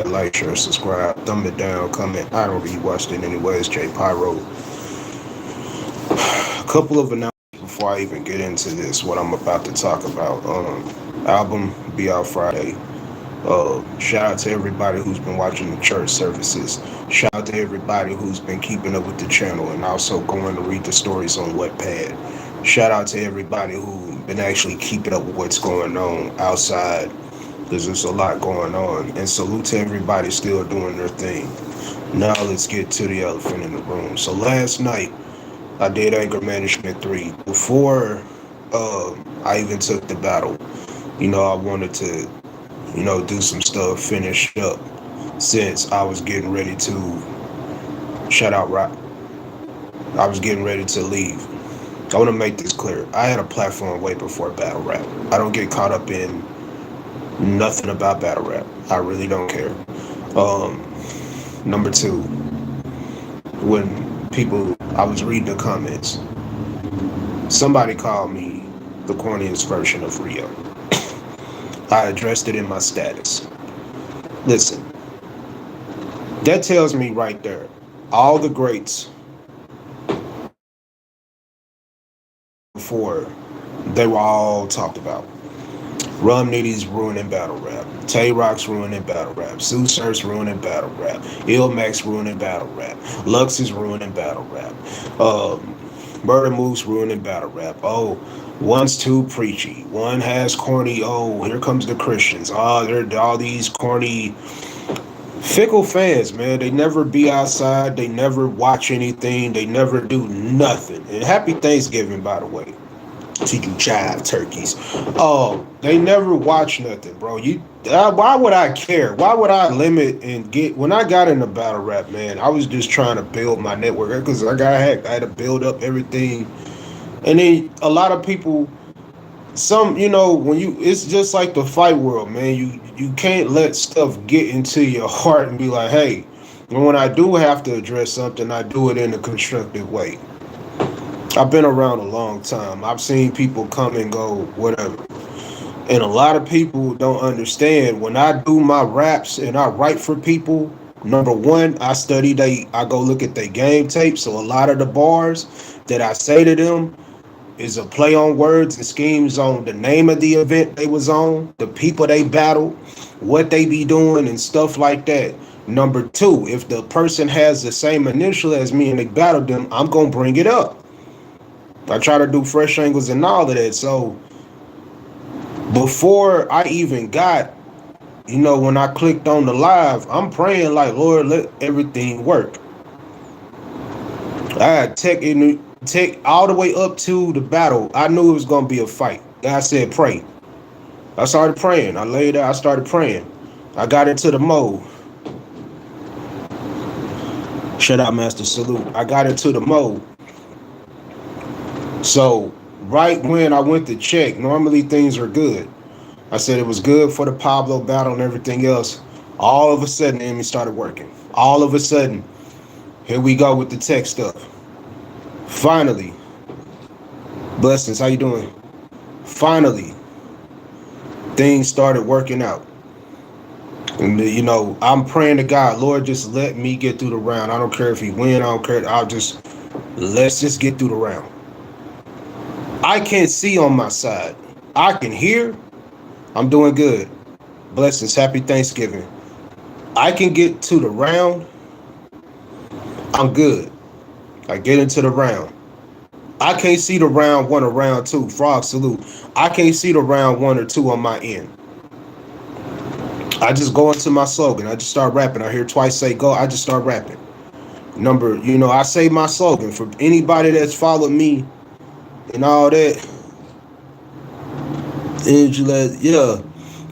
man. Like, share, subscribe, thumb it down, comment. I don't really watch it anyways. J Pyro. A couple of announcements before I even get into this. What I'm about to talk about. Album be out Friday. Shout out to everybody who's been watching the church services. Shout out to everybody who's been keeping up with the channel and also going to read the stories on Wattpad. Shout out to everybody who been actually keeping up with what's going on outside because there's a lot going on. And salute to everybody still doing their thing. Now let's get to the elephant in the room. So last night I did Anger Management 3. Before I even took the battle, I wanted to do some stuff, finish up, since I was getting ready to shut out rap. I was getting ready to leave. I want to make this clear. I had a platform way before battle rap. I don't get caught up in nothing about battle rap. I really don't care. Number two, when I was reading the comments, somebody called me the corniest version of Rio. I addressed it in my status. Listen, that tells me right there, all the greats before, they were all talked about. Rum Nitty's ruining battle rap. Tay Rock's ruining battle rap. Sue Surf's ruining battle rap. Ilmax ruining battle rap. Lux is ruining battle rap. Murder Moose ruining battle rap. Oh, one's too preachy. One has corny. Oh, here comes the Christians. Oh, they're all these corny, fickle fans, man. They never be outside. They never watch anything. They never do nothing. And happy Thanksgiving, by the way, to you jive turkeys. Oh, they never watch nothing, bro. Why would I care? Why would I limit and get? When I got into battle rap, man, I was just trying to build my network because I got hacked. I had to build up everything, and then a lot of people. It's just like the fight world, man. You can't let stuff get into your heart and be like, hey. And when I do have to address something, I do it in a constructive way. I've been around a long time. I've seen people come and go, whatever. And a lot of people don't understand when I do my raps and I write for people. Number one, I go look at their game tape. So a lot of the bars that I say to them is a play on words and schemes on the name of the event they was on, the people they battled, what they be doing and stuff like that. Number two, if the person has the same initial as me and they battled them, I'm going to bring it up. I try to do fresh angles and all of that. So before I even got, when I clicked on the live, I'm praying like, Lord, let everything work. I had tech all the way up to the battle. I knew it was going to be a fight. God said, pray. I started praying. I laid out. I started praying. I got into the mode. Shut up, Master. Salute. I got into the mode. So right when I went to check, normally things are good. I said it was good for the Pablo battle and everything else. All of a sudden, the enemy started working. All of a sudden, here we go with the tech stuff. Finally, blessings, how you doing? Finally, things started working out. And I'm praying to God, Lord, just let me get through the round. I don't care if he win, I don't care. Let's just get through the round. I can't see on my side. I can hear. I'm doing good. Blessings. Happy Thanksgiving. I can get to the round. I'm good. I get into the round. I can't see the round one or round two. Frog salute. I can't see the round one or two on my end. I just go into my slogan. I just start rapping. I hear twice say go. I just start rapping. I say my slogan for anybody that's followed me and all that. Angela, yeah.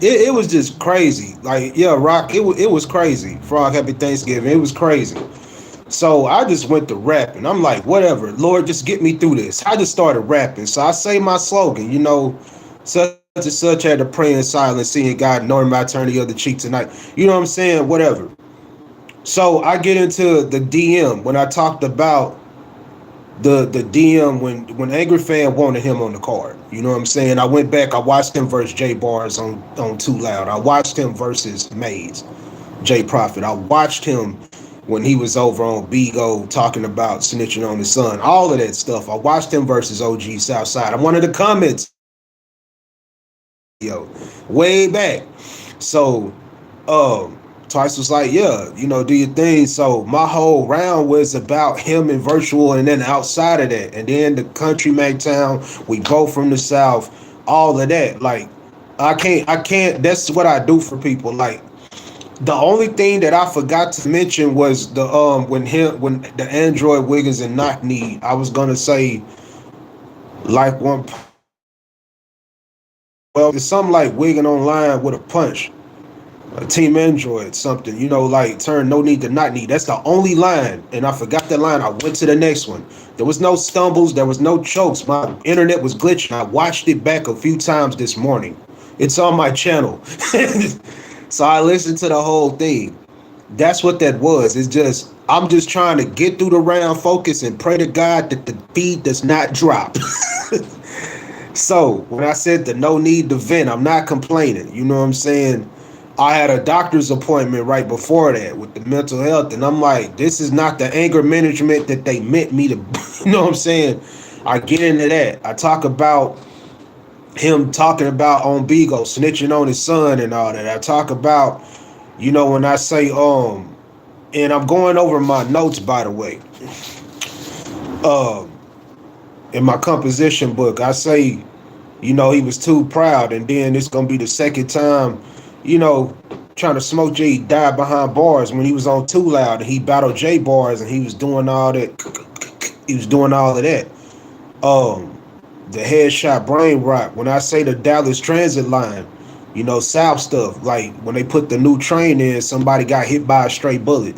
It was just crazy. Like, yeah, Rock, it was crazy. Frog, happy Thanksgiving. It was crazy. So I just went to rapping. I'm like, whatever, Lord, just get me through this. I just started rapping. So I say my slogan, such and such had to pray in silence, seeing God, knowing my turn the other cheek tonight. You know what I'm saying? Whatever. So I get into the DM when I talked about the DM when Angry Fan wanted him on the card. You know what I'm saying? I went back, I watched him versus J Bars on Too Loud. I watched him versus Maze. J Prophet. I watched him when he was over on Bigo talking about snitching on his son, all of that stuff. I watched him versus OG Southside. I'm one of the comments, yo, way back. So, Twice was like, yeah, do your thing. So my whole round was about him and Virtual, and then outside of that, and then the country make town. We both from the South, all of that. Like, I can't. That's what I do for people. Like, the only thing that I forgot to mention was the when the Android Wiggins and Knock Knee. I was gonna say like one. Well, it's something like Wiggin online with a punch. Team Android, something, like turn no need to not need. That's the only line. And I forgot that line. I went to the next one. There was no stumbles. There was no chokes. My internet was glitching. I watched it back a few times this morning. It's on my channel. So I listened to the whole thing. That's what that was. It's just, I'm just trying to get through the round, focus, and pray to God that the feed does not drop. So when I said the no need to vent, I'm not complaining. You know what I'm saying? I had a doctor's appointment right before that with the mental health, and I'm like, this is not the anger management that they meant me to. You know what I'm saying? I get into that. I talk about him talking about on Bigo snitching on his son and all that. I talk about, when I say and I'm going over my notes, by the way. Um, in my composition book, I say, he was too proud, and then it's gonna be the second time, you know, trying to smoke Jay. He died behind bars when he was on Too Loud, and he battled Jay bars, and he was doing all that. He was doing all of that. The headshot brain rot. When I say the Dallas Transit line, South stuff. Like when they put the new train in, somebody got hit by a stray bullet.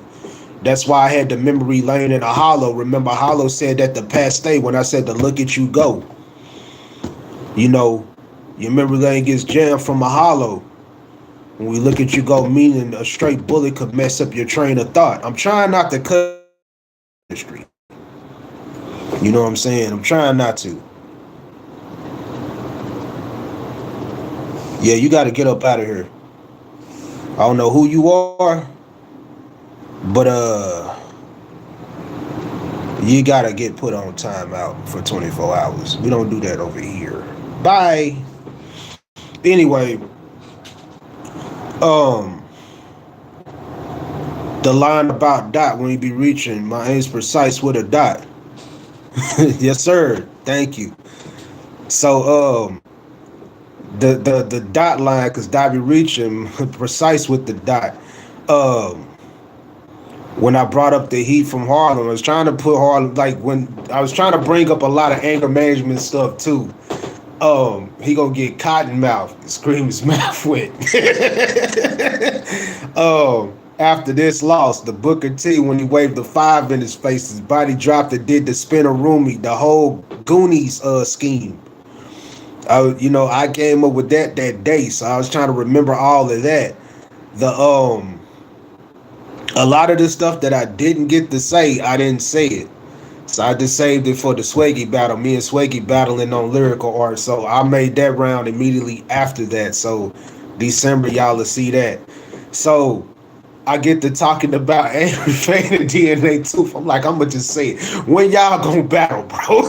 That's why I had the memory lane in a hollow. Remember, Hollow said that the past day when I said to look at you go. Your memory lane gets jammed from a hollow. When we look at you go, meaning a straight bullet could mess up your train of thought. I'm trying not to cut the street. You know what I'm saying? I'm trying not to. Yeah, you got to get up out of here. I don't know who you are, but you got to get put on timeout for 24 hours. We don't do that over here. Bye. Anyway, the line about dot when you be reaching, my aim's precise with a dot. Yes, sir. Thank you. So, the dot line, because dot be reaching precise with the dot. When I brought up the heat from Harlem, I was trying to put Harlem, like when I was trying to bring up a lot of anger management stuff too. He gonna get cotton mouth, scream his mouth wet. After this loss, the Booker T, when he waved the 5 in his face, his body dropped and did the spinner roomy, the whole Goonies scheme. I came up with that day, so I was trying to remember all of that. The a lot of the stuff that I didn't get to say, I didn't say it. So I just saved it for the Swaggy battle. Me and Swaggy battling on lyrical art. So I made that round immediately after that. So December, y'all will see that. So I get to talking about Angry Fan and DNA Tooth. I'm like, I'm gonna just say it. When y'all gonna battle, bro?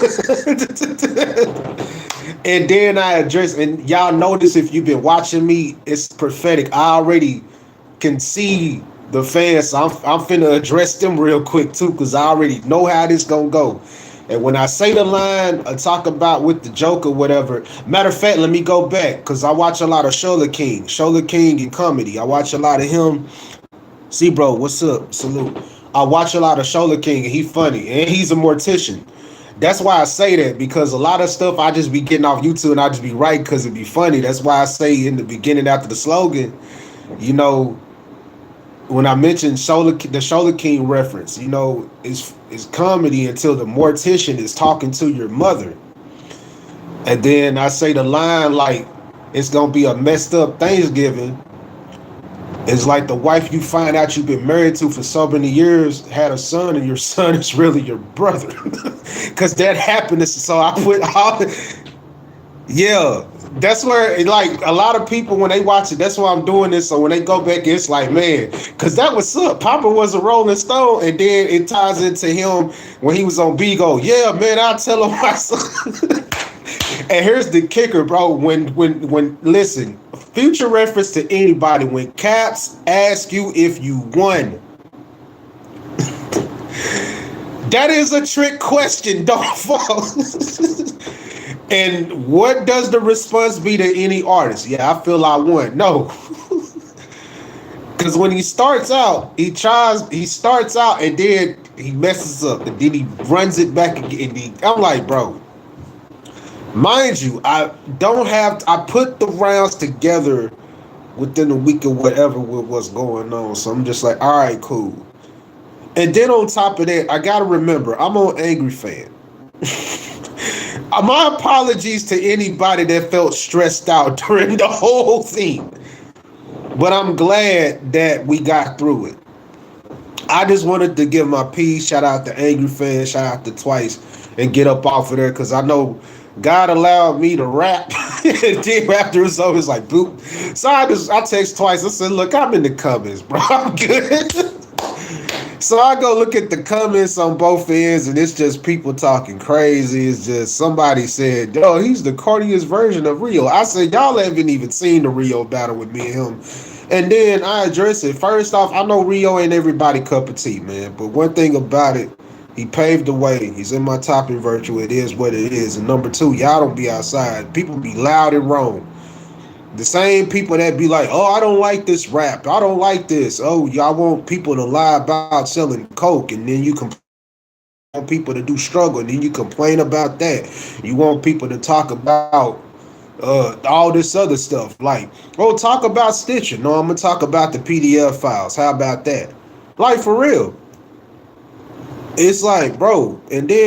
And then I address, and y'all notice if you've been watching me, it's prophetic. I already can see the fans. So I'm finna address them real quick too, because I already know how this gonna go. And when I say the line, I talk about with the joke or whatever. Matter of fact, let me go back, because I watch a lot of Shola King in comedy. I watch a lot of him. See, bro, what's up? Salute. I watch a lot of Shola King, and he funny, and he's a mortician. That's why I say that, because a lot of stuff I just be getting off YouTube and I just be right because it be funny. That's why I say in the beginning after the slogan, when I mentioned the Shola King reference, it's comedy until the mortician is talking to your mother. And then I say the line like, it's going to be a messed up Thanksgiving. It's like the wife you find out you've been married to for so many years had a son, and your son is really your brother. Because that happened. So I put all, yeah. That's where, like, a lot of people when they watch it, that's why I'm doing this. So when they go back, it's like, man, because that was up. Papa was a Rolling Stone, and then it ties into him when he was on Bigo. Yeah, man, I tell him my son. And here's the kicker, bro. When listen, future reference to anybody. When Caps ask you if you won, that is a trick question. Don't fall. And what does the response be to any artist? Yeah, I feel I won. No. Because when he starts out, he starts out and then he messes up and then he runs it back again. I'm like, bro, mind you, I put the rounds together within a week or whatever with what's going on. So I'm just like, all right, cool. And then on top of that, I got to remember, I'm on Angry Fan. My apologies to anybody that felt stressed out during the whole thing. But I'm glad that we got through it. I just wanted to give my piece. Shout out to Angry Fan. Shout out to Twice. And get up off of there because I know God allowed me to rap. And then after it's over, it's like, boop. So I text Twice. I said, look, I'm in the comments, bro. I'm good. So I go look at the comments on both ends, and it's just people talking crazy. It's just somebody said, "Yo, he's the corniest version of Rio." I said, "Y'all haven't even seen the Rio battle with me and him." And then I address it. First off, I know Rio ain't everybody cup of tea, man. But one thing about it, he paved the way. He's in my top in virtue. It is what it is. And number two, y'all don't be outside. People be loud and wrong. The same people that be like, oh, I don't like this rap. I don't like this. Oh, y'all want people to lie about selling coke, and then you want people to do struggle, and then you complain about that. You want people to talk about all this other stuff. Like, oh, talk about stitching. No, I'm going to talk about the PDF files. How about that? Like, for real. It's like, bro, and then